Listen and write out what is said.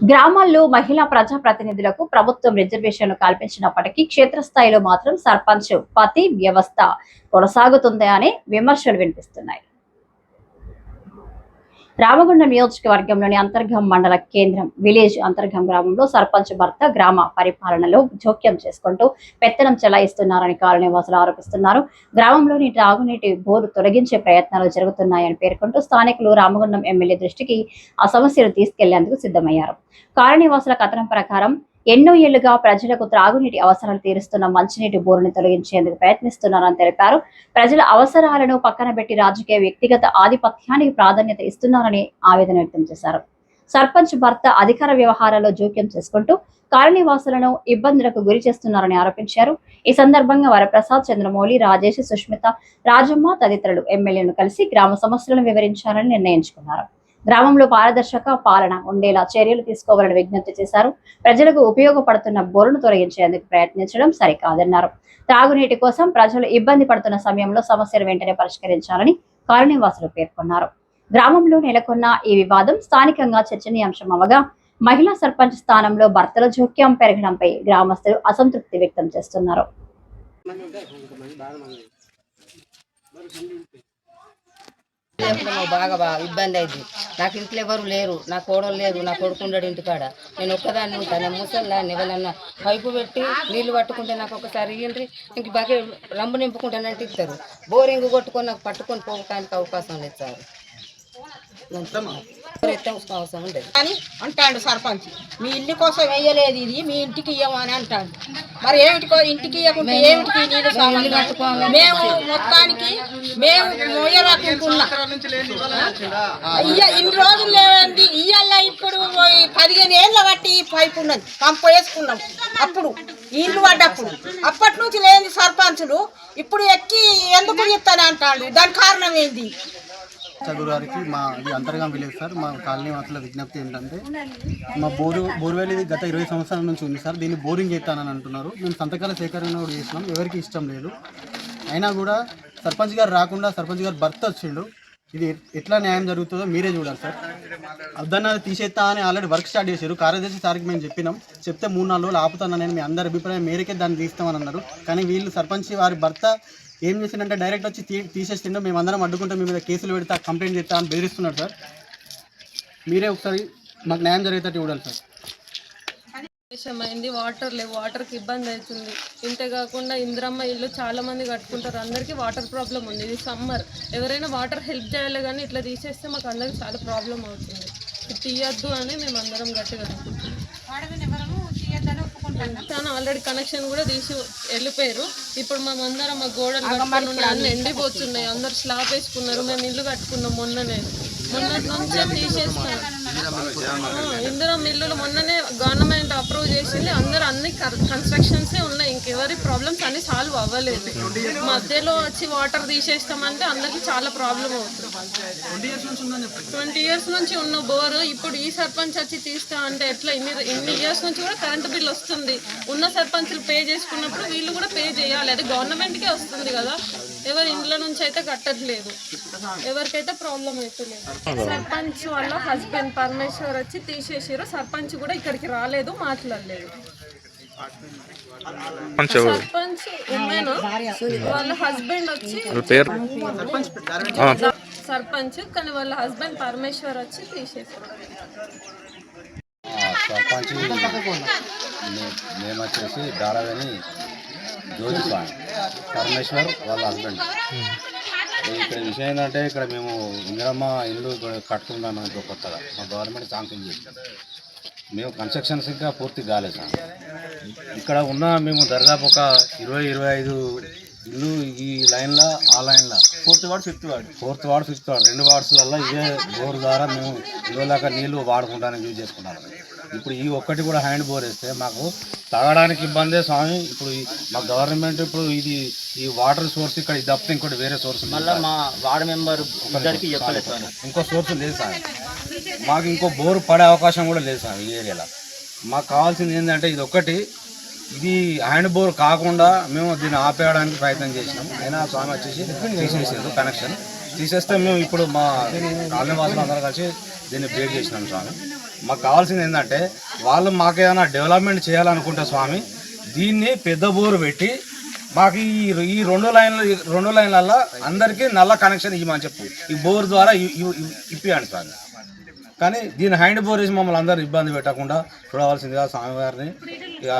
గ్రామాల్లో మహిళా ప్రజాప్రతినిధులకు ప్రభుత్వం రిజర్వేషన్లు కల్పించినప్పటికీ క్షేత్రస్థాయిలో మాత్రం సర్పంచ్ పతి వ్యవస్థ కొనసాగుతుంది అనే విమర్శలు వినిపిస్తున్నాయి. రామగుండం నియోజకవర్గంలోని అంతర్గం మండల కేంద్రం విలేజ్ అంతర్గం గ్రామంలో సర్పంచ్ భర్త గ్రామ పరిపాలనలో జోక్యం చేసుకుంటూ పెత్తనం చెలాయిస్తున్నారని కాలనీవాసులు ఆరోపిస్తున్నారు. గ్రామంలోని తాగునీటి బోరు తొలగించే ప్రయత్నాలు జరుగుతున్నాయని పేర్కొంటూ స్థానికులు రామగుండం ఎమ్మెల్యే దృష్టికి ఆ సమస్యలు తీసుకెళ్లేందుకు సిద్ధమయ్యారు. కాలనీవాసుల కథనం ప్రకారం ఎన్నో ఏళ్లుగా ప్రజలకు త్రాగునీటి అవసరాలు తీరుస్తున్న మంచినీటి బోరుని తొలగించేందుకు ప్రయత్నిస్తున్నారని తెలిపారు. ప్రజల అవసరాలను పక్కన పెట్టి రాజకీయ వ్యక్తిగత ఆధిపత్యానికి ప్రాధాన్యత ఇస్తున్నారని ఆవేదన వ్యక్తం చేశారు. సర్పంచ్ భర్త అధికార వ్యవహారాల్లో జోక్యం చేసుకుంటూ కాలనీవాసులను ఇబ్బందులకు గురి చేస్తున్నారని ఆరోపించారు. ఈ సందర్భంగా వరప్రసాద్, చంద్రమౌళి, రాజేష్, సుష్మిత, రాజమ్మ తదితరులు ఎమ్మెల్యేను కలిసి గ్రామ సమస్యలను వివరించాలని నిర్ణయించుకున్నారు. గ్రామంలో పారదర్శక పాలన ఉండేలా చర్యలు తీసుకోవాలని విజ్ఞప్తి చేశారు. ప్రజలకు ఉపయోగపడుతున్న బోరును తొలగించేందుకు ప్రయత్నించడం సరికాదన్నారు. తాగునీటి కోసం ప్రజలు ఇబ్బంది పడుతున్న సమయంలో సమస్యలు వెంటనే పరిష్కరించాలని కాలనీవాసులు పేర్కొన్నారు. గ్రామంలో నెలకొన్న ఈ వివాదం స్థానికంగా చర్చనీయాంశం అవగా మహిళా సర్పంచ్ స్థానంలో భర్తల జోక్యం పెరగడంపై గ్రామస్తులు అసంతృప్తి వ్యక్తం చేస్తున్నారు. బాగా ఇబ్బంది అయింది. నాకు ఇంట్లో ఎవరు లేరు, నా కోడలు లేదు, నా కొడుకు ఉండడు ఇంటికాడ. నేను ఒక్కదాన్ని ఉంటాను. ముసల్దాన్ని ఎవరన్నా పైపు పెట్టి నీళ్లు పట్టుకుంటే నాకు ఒకసారి ఇయ్యండి, ఇంక బాగా రంబు నింపుకుంటానంటే ఇస్తారు. బోరింగ్ కొట్టుకొని నాకు పట్టుకొని పోవడానికి అవకాశం లేదు సార్. అవసరం ఉండదు అని అంటాడు సర్పంచ్. మీ ఇల్లు కోసం వేయలేదు, ఇది మీ ఇంటికి ఇయ్యమని అంటాడు. మరి ఏమిటికో ఇంటికి ఇవ్వకుంటే ఏమిటికి నీళ్ళు మేము మొత్తానికి మేము మోయరాకుంటున్నా ఇన్ని రోజులు లేదండి. ఇయ్యాల ఇప్పుడు 15 ఏళ్ళ బట్టి పైపు ఉన్నది, పంపు వేసుకున్నాం. అప్పుడు ఇల్లు పడ్డప్పుడు అప్పటి నుంచి లేని సర్పంచులు ఇప్పుడు ఎక్కి ఎందుకు చెప్తాను అంటాడు. దాని కారణం ఏంది? చదువువారికి మా ఇది అంతర్గం విలేజ్ సార్. మా కాలనీ వాసుల విజ్ఞప్తి ఏంటంటే, మా బోర్వెల్ ఇది గత 20 సంవత్సరాల నుంచి ఉంది సార్. దీన్ని బోరింగ్ చేస్తానని అంటున్నారు. మేము సంతకాల సేకరణ కూడా చేసినాం, ఎవరికి ఇష్టం లేదు. అయినా కూడా సర్పంచ్ గారు రాకుండా సర్పంచ్ గారు భర్త వచ్చిండు. ఇది ఎట్లా న్యాయం జరుగుతుందో మీరే చూడాలి సార్. అద్దన్నది తీసేస్తా అని ఆల్రెడీ వర్క్ స్టార్ట్ చేశారు. కార్యదర్శి సార్కి మేము చెప్పినాం, చెప్తే 3-4 రోజులు ఆపుతానని మీ అందరి అభిప్రాయం మేరకే దాన్ని తీస్తామని అన్నారు. కానీ వీళ్ళు సర్పంచ్ వారి భర్త ఏం చేసిందంటే డైరెక్ట్ వచ్చి తీసేసిండు. మేము అందరం అడ్డుకుంటే మీ మీద కేసులు పెడతా, కంప్లైంట్ చేస్తా అని బెదిరిస్తున్నారు సార్. మీరే ఒకసారి మాకు న్యాయం జరిగేటట్టు చూడాలి సార్. అయింది, వాటర్ లేవు, వాటర్కి ఇబ్బంది అవుతుంది. ఇంతేకాకుండా ఇందిరమ్మ ఇల్లు చాలా మంది కట్టుకుంటారు, అందరికీ వాటర్ ప్రాబ్లం ఉంది. ఇది సమ్మర్, ఎవరైనా వాటర్ హెల్ప్ చేయాలి, కానీ ఇట్లా తీసేస్తే మాకు అందరికి చాలా ప్రాబ్లం అవుతుంది. ఇది తీయద్దు అని మేము అందరం గట్టిగా ఆల్రెడీ కనెక్షన్ కూడా తీసి వెళ్ళిపోయారు. ఇప్పుడు మేమందరం మా గోడలు కట్టుకుని అన్ని ఎండిపోతున్నాయి. అందరు స్లాబ్ వేసుకున్నారు, మేము ఇల్లు కట్టుకున్నాం. మొన్నటి నుంచే తీసేస్తాం. ఇందిరం ఇల్లులు మొన్ననే గవర్నమెంట్ అప్రూవ్ చేసింది. అందరూ అన్ని కన్స్ట్రక్షన్సే ఉన్నాయి, ఇంకెవరి ప్రాబ్లమ్స్ అన్ని సాల్వ్ అవ్వలేదు. మధ్యలో వచ్చి వాటర్ తీసేస్తామంటే అందరికి చాలా ప్రాబ్లం అవుతుంది. 20 ఇయర్స్ నుంచి ఉన్న బోరు ఇప్పుడు ఈ సర్పంచ్ వచ్చి తీస్తా అంటే ఎట్లా? ఇన్ని ఇయర్స్ నుంచి కూడా కరెంటు బిల్ వస్తుంది. ఉన్న సర్పంచ్లు పే చేసుకున్నప్పుడు వీళ్ళు కూడా పే చేయాలి. అది గవర్నమెంట్కే వస్తుంది కదా, ఎవరి ఇంట్లో నుంచి అయితే కట్టట్లేదు, ఎవరికైతే ప్రాబ్లం అయితే లేదు. సర్పంచ్ వాళ్ళ హస్బెండ్ పరమేశ్వర్ వచ్చి తీసేసారు. సర్పంచ్ కూడా ఇక్కడికి రాలేదు, మాట్లాడలేదు. సర్పంచ్ ఉమెన్ వాళ్ళ హస్బెండ్ వచ్చి సర్పంచ్, కానీ వాళ్ళ హస్బెండ్ పరమేశ్వర్ వచ్చి తీసేసారు. సర్పంచ్ మేము వచ్చేసి దారావేని జ్యోతిస్వామి, పరమేశ్వర్ వాళ్ళ హస్బెండ్. ఇక్కడ విషయం ఏంటంటే, ఇక్కడ మేము ఇందిరమ్మ ఇల్లు కట్టుకుందామని కొత్తగా మా గవర్నమెంట్ శాంక్షన్ చేస్తాం. మేము కన్స్ట్రక్షన్స్ ఇంకా పూర్తి కాలేదు సార్. ఇక్కడ ఉన్న మేము దాదాపు ఒక 20-25 ఇల్లు ఈ లైన్లో, ఆ లైన్లో 4th వార్డ్ 5th వార్డ్ 2 వార్డ్స్లలో ఇదే బోర్ ద్వారా మేము ఇళ్ళలాగా నీళ్లు వాడుకుంటానికి యూజ్ చేసుకుంటాము. ఇప్పుడు ఈ ఒక్కటి కూడా హ్యాండ్ బోర్ వేస్తే మాకు తాగడానికి ఇబ్బందే స్వామి. ఇప్పుడు మా గవర్నమెంట్ ఇప్పుడు ఈ వాటర్ సోర్స్ ఇక్కడ ఇది తప్పితే ఇంకోటి వేరే సోర్స్ మళ్ళీ మా వార్డు మెంబర్ ఇంకో సోర్స్ లేదు సార్. మాకు ఇంకో బోర్ పడే అవకాశం కూడా లేదు సార్ ఈ ఏరియాలో. మాకు కావాల్సింది ఏంటంటే ఇది ఒక్కటి, ఇది హ్యాండ్ బోర్ కాకుండా మేము దీన్ని ఆపేయడానికి ప్రయత్నం చేసినాం. అయినా స్వామి వచ్చేసి తీసేసారు కనెక్షన్. తీసేస్తే మేము ఇప్పుడు మా కాలనీ వాసులు అందరూ కలిసి దీన్ని బ్రేక్ చేసినాం స్వామి. మాకు కావాల్సింది ఏంటంటే వాళ్ళు మాకేమైనా డెవలప్మెంట్ చేయాలనుకుంటే స్వామి దీన్ని పెద్ద బోరు పెట్టి మాకు ఈ రెండు లైన్లలో అందరికీ నల్ల కనెక్షన్ ఇవ్వమని చెప్పు. ఈ బోర్ ద్వారా ఇప్పియండి స్వామి. కానీ దీని హ్యాండ్ బోర్ వేసి మమ్మల్ని అందరూ ఇబ్బంది పెట్టకుండా చూడవలసిందిగా స్వామివారిని ఇక